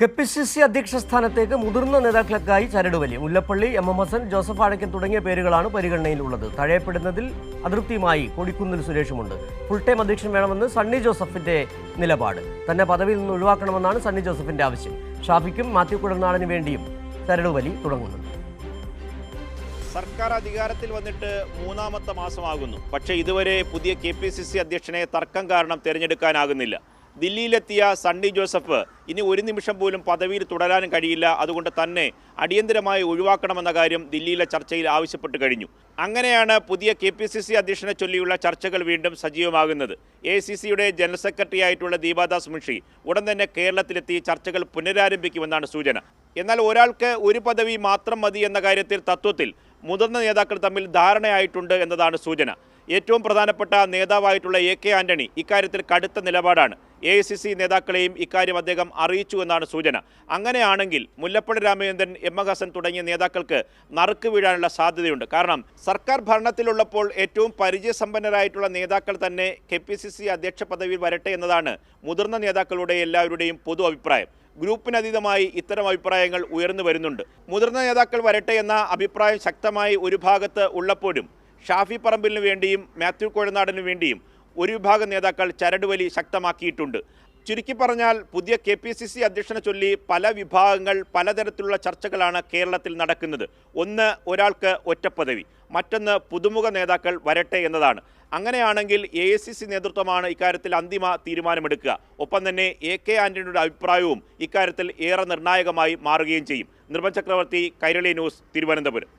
KPCC അധ്യക്ഷ സ്ഥാനത്തേക്ക് മുതിർന്ന നേതാക്കളായി ചരടുവലി. മുല്ലപ്പള്ളി, എം.എം. ഹസൻ, ജോസഫ് ആഴക്കൻ തുടങ്ങിയ പേരുകളാണ് പരിഗണനയിലുള്ളത്. തഴയപ്പെടുന്നതിൽ അതൃപ്തിയുമായി കൊടിക്കുന്നിൽ സുരേഷുമുണ്ട്. ഫുൾ ടൈം അധ്യക്ഷൻ വേണമെന്ന് സണ്ണി ജോസഫിന്റെ നിലപാട്. തന്നെ പദവിയിൽ നിന്ന് ഒഴിവാക്കണമെന്നാണ് സണ്ണി ജോസഫിന്റെ ആവശ്യം. ഷാഫിക്കും മാത്യു കുഴൽനാടന് വേണ്ടിയും ചരടുവലി തുടങ്ങുന്നുണ്ട്. സർക്കാർ അധികാരത്തിൽ വന്നിട്ട് മൂന്നാമത്തെ മാസമാകുന്നു. പക്ഷേ ഇതുവരെ പുതിയ കെ.പി.സി.സി അധ്യക്ഷനെ തർക്കം കാരണം തിരഞ്ഞെടുക്കാനാകുന്നില്ല. ദില്ലിയിലെത്തിയ സണ്ണി ജോസഫ് ഇനി ഒരു നിമിഷം പോലും പദവിയിൽ തുടരാനും കഴിയില്ല. അതുകൊണ്ട് തന്നെ അടിയന്തരമായി ഒഴിവാക്കണമെന്ന കാര്യം ദില്ലിയിലെ ചർച്ചയിൽ ആവശ്യപ്പെട്ട് കഴിഞ്ഞു. അങ്ങനെയാണ് പുതിയ കെ.പി.സി.സി അധ്യക്ഷനെ ചൊല്ലിയുള്ള ചർച്ചകൾ വീണ്ടും സജീവമാകുന്നത്. എ.ഐ.സി.സിയുടെ ജനറൽ സെക്രട്ടറി ആയിട്ടുള്ള ദീപാദാസ് മുൻഷി ഉടൻ തന്നെ കേരളത്തിലെത്തി ചർച്ചകൾ പുനരാരംഭിക്കുമെന്നാണ് സൂചന. എന്നാൽ ഒരാൾക്ക് ഒരു പദവി മാത്രം മതി എന്ന കാര്യത്തിൽ തത്വത്തിൽ മുതിർന്ന നേതാക്കൾ തമ്മിൽ ധാരണയായിട്ടുണ്ട് എന്നതാണ് സൂചന. ഏറ്റവും പ്രധാനപ്പെട്ട നേതാവായിട്ടുള്ള എ.കെ. ആന്റണി ഇക്കാര്യത്തിൽ കടുത്ത നിലപാടാണ്. എ.ഐ.സി.സി നേതാക്കളെയും ഇക്കാര്യം അദ്ദേഹം അറിയിച്ചു എന്നാണ് സൂചന. അങ്ങനെയാണെങ്കിൽ മുല്ലപ്പള്ളി രാമചന്ദ്രൻ, എം.എം. ഹസൻ തുടങ്ങിയ നേതാക്കൾക്ക് നറുക്ക് വീഴാനുള്ള സാധ്യതയുണ്ട്. കാരണം സർക്കാർ ഭരണത്തിലുള്ളപ്പോൾ ഏറ്റവും പരിചയസമ്പന്നരായിട്ടുള്ള നേതാക്കൾ തന്നെ കെ.പി.സി.സി അധ്യക്ഷ പദവിയിൽ വരട്ടെ എന്നതാണ് മുതിർന്ന നേതാക്കളുടെ എല്ലാവരുടെയും പൊതു അഭിപ്രായം. ഗ്രൂപ്പിനതീതമായി ഇത്തരം അഭിപ്രായങ്ങൾ ഉയർന്നു വരുന്നുണ്ട്. മുതിർന്ന നേതാക്കൾ വരട്ടെ എന്ന അഭിപ്രായം ശക്തമായി ഒരു ഭാഗത്ത് ഉള്ളപ്പോഴും ഷാഫി പറമ്പിലിന് വേണ്ടിയും മാത്യു കുഴൽനാടന് വേണ്ടിയും ഒരു വിഭാഗം നേതാക്കൾ ചരടുവലി ശക്തമാക്കിയിട്ടുണ്ട്. ചുരുക്കി പറഞ്ഞാൽ പുതിയ കെ.പി.സി.സി അധ്യക്ഷനെ ചൊല്ലി പല വിഭാഗങ്ങൾ, പലതരത്തിലുള്ള ചർച്ചകളാണ് കേരളത്തിൽ നടക്കുന്നത്. ഒന്ന്, ഒരാൾക്ക് ഒറ്റപ്പദവി; മറ്റൊന്ന്, പുതുമുഖ നേതാക്കൾ വരട്ടെ എന്നതാണ്. അങ്ങനെയാണെങ്കിൽ എ.ഐ.സി.സി നേതൃത്വമാണ് ഇക്കാര്യത്തിൽ അന്തിമ തീരുമാനമെടുക്കുക. ഒപ്പം തന്നെ എ.കെ. ആന്റണിയുടെ അഭിപ്രായവും ഇക്കാര്യത്തിൽ ഏറെ നിർണായകമായി മാറുകയും ചെയ്യും. നിർമ്മൽ ചക്രവർത്തി, കൈരളി ന്യൂസ്, തിരുവനന്തപുരം.